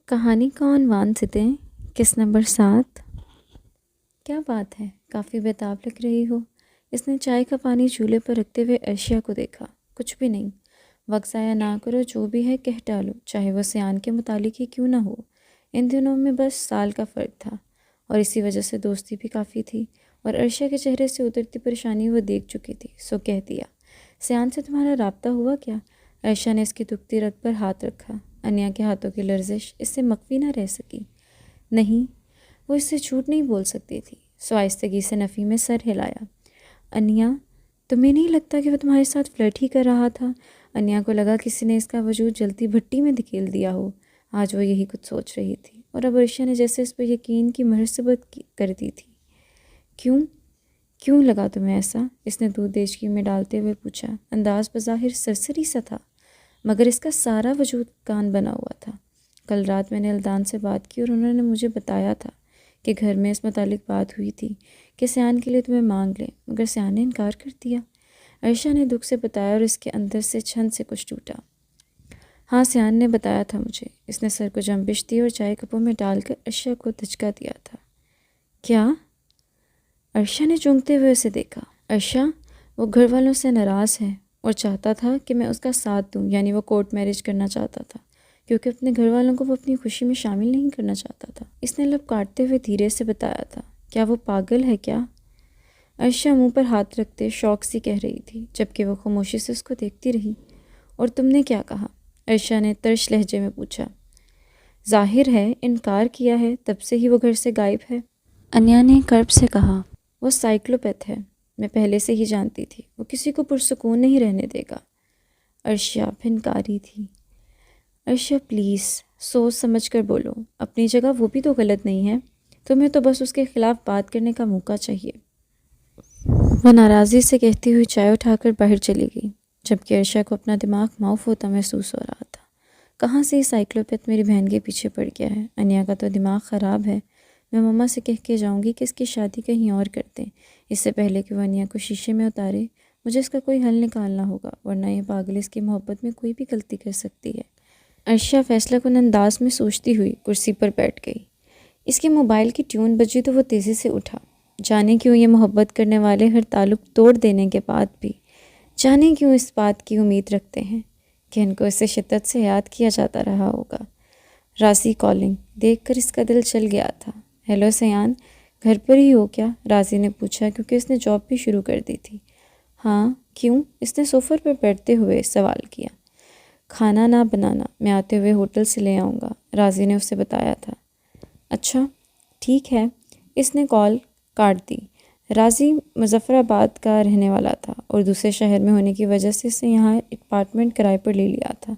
کہانی کا عنوان سے دیں کس نمبر 7؟ کیا بات ہے، کافی بےتاب لگ رہی ہو۔ اس نے چائے کا پانی چولہے پر رکھتے ہوئے عرشیہ کو دیکھا۔ کچھ بھی نہیں، وقت ضائع نہ کرو، جو بھی ہے کہہ ڈالو، چاہے وہ سیان کے متعلق ہی کیوں نہ ہو۔ ان دنوں میں بس سال کا فرق تھا اور اسی وجہ سے دوستی بھی کافی تھی، اور عرشیہ کے چہرے سے اترتی پریشانی وہ دیکھ چکی تھی، سو کہہ دیا، سیان سے تمہارا رابطہ ہوا کیا؟ عرشیہ نے اس کی دکھتی رگ پر ہاتھ رکھا۔ انیا کے ہاتھوں کی لرزش اس سے مخفی نہ رہ سکی۔ نہیں، وہ اس سے جھوٹ نہیں بول سکتی تھی، سو آہستگی سے نفی میں سر ہلایا۔ انیا، تمہیں نہیں لگتا کہ وہ تمہارے ساتھ فلرٹ ہی کر رہا تھا؟ انیا کو لگا کسی نے اس کا وجود جلتی بھٹی میں دھکیل دیا ہو۔ آج وہ یہی کچھ سوچ رہی تھی، اور اب عرشیہ نے جیسے اس پر یقین کی مرثبت کر دی تھی۔ کیوں لگا تمہیں ایسا؟ اس نے دودھ دیچکی میں ڈالتے ہوئے پوچھا۔ انداز بظاہر سرسری سا تھا، مگر اس کا سارا وجود کان بنا ہوا تھا۔ کل رات میں نے الدان سے بات کی اور انہوں نے مجھے بتایا تھا کہ گھر میں اس متعلق بات ہوئی تھی کہ سیان کے لیے تمہیں مانگ لیں، مگر سیان نے انکار کر دیا۔ عرشیہ نے دکھ سے بتایا اور اس کے اندر سے چھن سے کچھ ٹوٹا۔ ہاں، سیان نے بتایا تھا مجھے۔ اس نے سر کو جنبش دی اور چائے کپوں میں ڈال کر عرشیہ کو دھچکا دیا تھا۔ کیا؟ عرشیہ نے چونکتے ہوئے اسے دیکھا۔ عرشیہ، وہ گھر والوں سے ناراض ہے اور چاہتا تھا کہ میں اس کا ساتھ دوں، یعنی وہ کورٹ میرج کرنا چاہتا تھا، کیونکہ اپنے گھر والوں کو وہ اپنی خوشی میں شامل نہیں کرنا چاہتا تھا۔ اس نے لب کاٹتے ہوئے دھیرے سے بتایا تھا۔ کیا وہ پاگل ہے کیا؟ عرشیہ منہ پر ہاتھ رکھتے شوق سی کہہ رہی تھی، جبکہ وہ خاموشی سے اس کو دیکھتی رہی۔ اور تم نے کیا کہا؟ عرشیہ نے ترش لہجے میں پوچھا۔ ظاہر ہے انکار کیا ہے، تب سے ہی وہ گھر سے غائب ہے۔ انیا نے کرب سے کہا۔ وہ سائیکلوپیتھ ہے، میں پہلے سے ہی جانتی تھی، وہ کسی کو پرسکون نہیں رہنے دے گا۔ عرشیہ پھنکاری تھی۔ عرشیہ پلیز سوچ سمجھ کر بولو، اپنی جگہ وہ بھی تو غلط نہیں ہے، تمہیں تو بس اس کے خلاف بات کرنے کا موقع چاہیے۔ وہ ناراضی سے کہتی ہوئی چائے اٹھا کر باہر چلی گئی، جبکہ عرشیہ کو اپنا دماغ معاف ہوتا محسوس ہو رہا تھا۔ کہاں سے یہ سائیکلوپیتھ میری بہن کے پیچھے پڑ گیا ہے؟ انیا کا تو دماغ خراب ہے۔ میں مما سے کہہ کے جاؤں گی کہ اس کی شادی کہیں اور کر دیں، اس سے پہلے کہ وہ انیا کو شیشے میں اتارے۔ مجھے اس کا کوئی حل نکالنا ہوگا، ورنہ یہ پاگل اس کی محبت میں کوئی بھی غلطی کر سکتی ہے۔ عرشیہ فیصلہ کن انداز میں سوچتی ہوئی کرسی پر بیٹھ گئی۔ اس کے موبائل کی ٹیون بجی تو وہ تیزی سے اٹھا۔ جانے کیوں یہ محبت کرنے والے ہر تعلق توڑ دینے کے بعد بھی جانے کیوں اس بات کی امید رکھتے ہیں کہ ان کو اسے شدت سے یاد کیا جاتا رہا ہوگا۔ راضی کالنگ دیکھ کر اس کا دل چل گیا تھا۔ ہیلو سیان، گھر پر ہی ہو کیا؟ راضی نے پوچھا، کیونکہ اس نے جاب بھی شروع کر دی تھی۔ ہاں، کیوں؟ اس نے سوفر پر بیٹھتے ہوئے سوال کیا۔ کھانا نہ بنانا، میں آتے ہوئے ہوٹل سے لے آؤں گا، راضی نے اسے بتایا تھا۔ اچھا ٹھیک ہے۔ اس نے کال کاٹ دی۔ راضی مظفر آباد کا رہنے والا تھا اور دوسرے شہر میں ہونے کی وجہ سے اسے یہاں اپارٹمنٹ کرائے پر لے لیا تھا،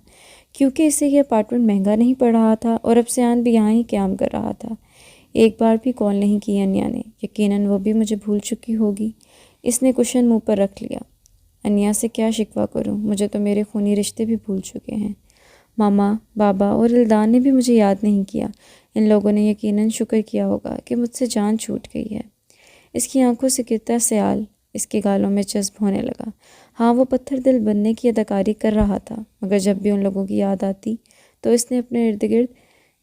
کیونکہ اسے یہ اپارٹمنٹ مہنگا نہیں پڑ رہا تھا اور اب سیان بھی یہاں ہی قیام کر رہا تھا۔ ایک بار بھی کال نہیں کی انیا نے، یقیناً وہ بھی مجھے بھول چکی ہوگی۔ اس نے کشن منہ پر رکھ لیا۔ انیا سے کیا شکوہ کروں، مجھے تو میرے خونی رشتے بھی بھول چکے ہیں۔ ماما، بابا اور الدان نے بھی مجھے یاد نہیں کیا۔ ان لوگوں نے یقیناً شکر کیا ہوگا کہ مجھ سے جان چھوٹ گئی ہے۔ اس کی آنکھوں سے گرتا سیال اس کے گالوں میں جذب ہونے لگا۔ ہاں، وہ پتھر دل بننے کی اداکاری کر رہا تھا، مگر جب بھی ان لوگوں کی یاد آتی تو اس نے اپنے ارد گرد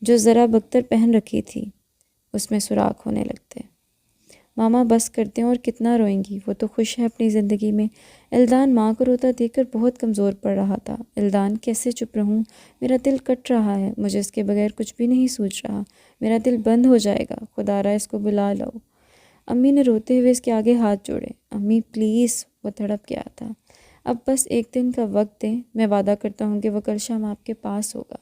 جو ذرا بختر پہن رکھی تھی اس میں سوراخ ہونے لگتے۔ ماما بس کرتے ہیں، اور کتنا روئیں گی، وہ تو خوش ہے اپنی زندگی میں۔ الدان ماں کو روتا دیکھ کر بہت کمزور پڑ رہا تھا۔ الدان کیسے چپ رہوں، میرا دل کٹ رہا ہے، مجھے اس کے بغیر کچھ بھی نہیں سوچ رہا، میرا دل بند ہو جائے گا، خدا را اس کو بلا لاؤ۔ امی نے روتے ہوئے اس کے آگے ہاتھ جوڑے۔ امی پلیز، وہ تڑپ گیا تھا۔ اب بس ایک دن کا وقت دیں، میں وعدہ کرتا ہوں کہ وہ کل شام آپ کے پاس ہوگا،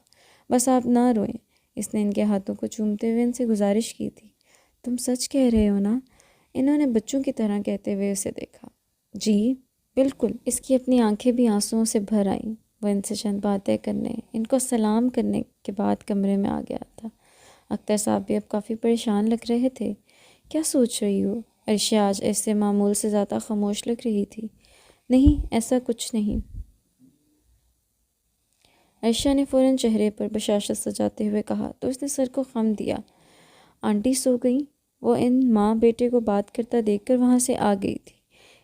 بس آپ نہ روئیں۔ اس نے ان کے ہاتھوں کو چومتے ہوئے ان سے گزارش کی تھی۔ تم سچ کہہ رہے ہو نا؟ انہوں نے بچوں کی طرح کہتے ہوئے اسے دیکھا۔ جی بالکل۔ اس کی اپنی آنکھیں بھی آنسوؤں سے بھر آئیں۔ وہ ان سے چند باتیں کرنے، ان کو سلام کرنے کے بعد کمرے میں آ گیا تھا۔ اختر صاحب بھی اب کافی پریشان لگ رہے تھے۔ کیا سوچ رہی ہو؟ عرشیہ آج ایسے معمول سے زیادہ خاموش لگ رہی تھی۔ نہیں، ایسا کچھ نہیں۔ عرشیہ نے فوراً چہرے پر بشاشت سجاتے ہوئے کہا تو اس نے سر کو خم دیا۔ آنٹی سو گئیں؟ وہ ان ماں بیٹے کو بات کرتا دیکھ کر وہاں سے آ گئی تھی۔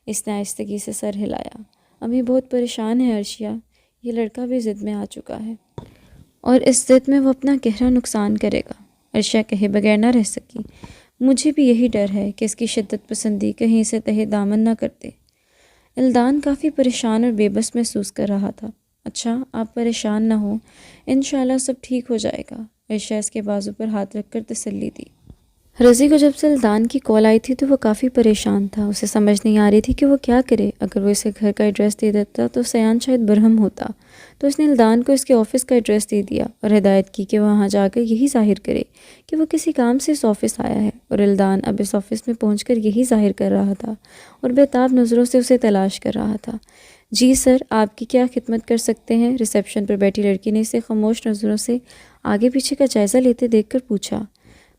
اس نے آہستگی سے سر ہلایا۔ امی بہت پریشان ہے عرشیہ، یہ لڑکا بھی ضد میں آ چکا ہے اور اس ضد میں وہ اپنا گہرا نقصان کرے گا۔ عرشا کہے بغیر نہ رہ سکی، مجھے بھی یہی ڈر ہے کہ اس کی شدت پسندی کہیں اسے تہے دامن نہ کر دے۔ الدان کافی پریشان اور بے بس محسوس کر رہا تھا۔ اچھا، آپ پریشان نہ ہوں، انشاءاللہ سب ٹھیک ہو جائے گا۔ عرشا اس کے بازو پر ہاتھ رکھ کر تسلی دی۔ رضی کو جب سے الدان کی کال آئی تھی تو وہ کافی پریشان تھا۔ اسے سمجھ نہیں آ رہی تھی کہ وہ کیا کرے۔ اگر وہ اسے گھر کا ایڈریس دے دیتا تو سیان شاید برہم ہوتا، تو اس نے الدان کو اس کے آفس کا ایڈریس دے دیا اور ہدایت کی کہ وہ وہاں جا کر یہی ظاہر کرے کہ وہ کسی کام سے اس آفس آیا ہے، اور الدان اب اس آفس میں پہنچ کر یہی ظاہر کر رہا تھا اور بےتاب نظروں سے اسے تلاش کر رہا تھا۔ جی سر، آپ کی کیا خدمت کر سکتے ہیں؟ ریسیپشن پر بیٹھی لڑکی نے اسے خاموش نظروں سے آگے پیچھے کا جائزہ لیتے دیکھ کر پوچھا۔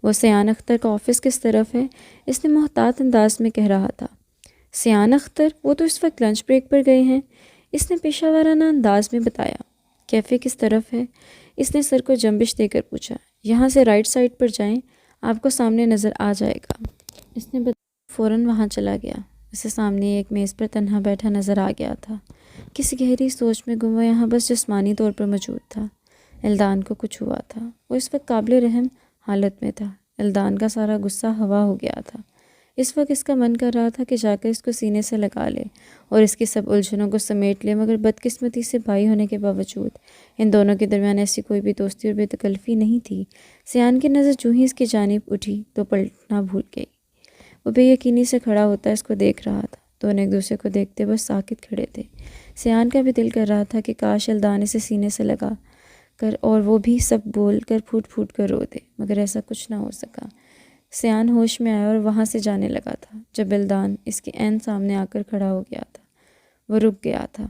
وہ سیان اختر کا آفس کس طرف ہے؟ اس نے محتاط انداز میں کہہ رہا تھا۔ سیان اختر؟ وہ تو اس وقت لنچ بریک پر گئے ہیں، اس نے پیشہ ورانہ انداز میں بتایا۔ کیفے کس طرف ہے؟ اس نے سر کو جنبش دے کر پوچھا۔ یہاں سے رائٹ سائڈ پر جائیں، آپ کو سامنے نظر آ جائے گا، اس نے فوراً وہاں چلا گیا۔ اسے سامنے ایک میز پر تنہا بیٹھا نظر آ گیا تھا، کسی گہری سوچ میں گم، وہ یہاں بس جسمانی طور پر موجود تھا۔ الدان کو کچھ ہوا تھا، وہ اس وقت قابل رحم حالت میں تھا۔ الدان کا سارا غصہ ہوا ہو گیا تھا۔ اس وقت اس کا من کر رہا تھا کہ جا کر اس کو سینے سے لگا لے اور اس کی سب الجھنوں کو سمیٹ لے، مگر بدقسمتی سے بھائی ہونے کے باوجود ان دونوں کے درمیان ایسی کوئی بھی دوستی اور بے تکلفی نہیں تھی۔ سیان کی نظر جو ہی اس کی جانب اٹھی تو پلٹنا بھول گئی۔ وہ بے یقینی سے کھڑا ہوتا اس کو دیکھ رہا تھا۔ دونوں ایک دوسرے کو دیکھتے بس ساکت کھڑے تھے۔ سیان کا بھی دل کر رہا تھا کہ کاش الدان اسے سینے سے لگا کر اور وہ بھی سب بول کر پھوٹ پھوٹ کر رو دے، مگر ایسا کچھ نہ ہو سکا۔ سیان ہوش میں آیا اور وہاں سے جانے لگا تھا جب الدان اس کے عین سامنے آ کر کھڑا ہو گیا تھا۔ وہ رک گیا تھا۔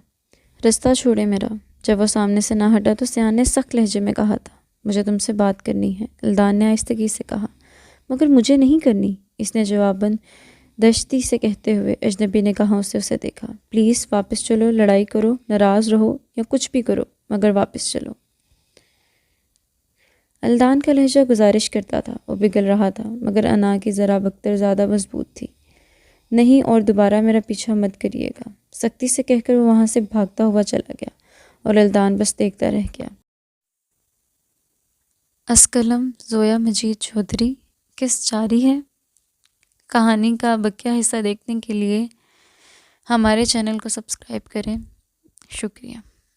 رستہ چھوڑے میرا۔ جب وہ سامنے سے نہ ہٹا تو سیان نے سخت لہجے میں کہا تھا، مجھے تم سے بات کرنی ہے۔ الدان نے آہستگی سے کہا، مگر مجھے نہیں کرنی، اس نے جواباً دشتی سے کہتے ہوئے اجنبی نگاہوں سے اسے دیکھا۔ پلیز واپس چلو، لڑائی کرو، ناراض رہو یا کچھ بھی کرو، مگر واپس چلو۔ الدان کا لہجہ گزارش کرتا تھا، وہ بگل رہا تھا، مگر انا کی ذرا بکتر زیادہ مضبوط تھی۔ نہیں، اور دوبارہ میرا پیچھا مت کریے گا، سختی سے کہہ کر وہ وہاں سے بھاگتا ہوا چلا گیا اور الدان بس دیکھتا رہ گیا۔ از قلم زویا مجید چودھری۔ قسط جاری ہے۔ کہانی کا بقیہ حصہ دیکھنے کے لیے ہمارے چینل کو سبسکرائب کریں۔ شکریہ۔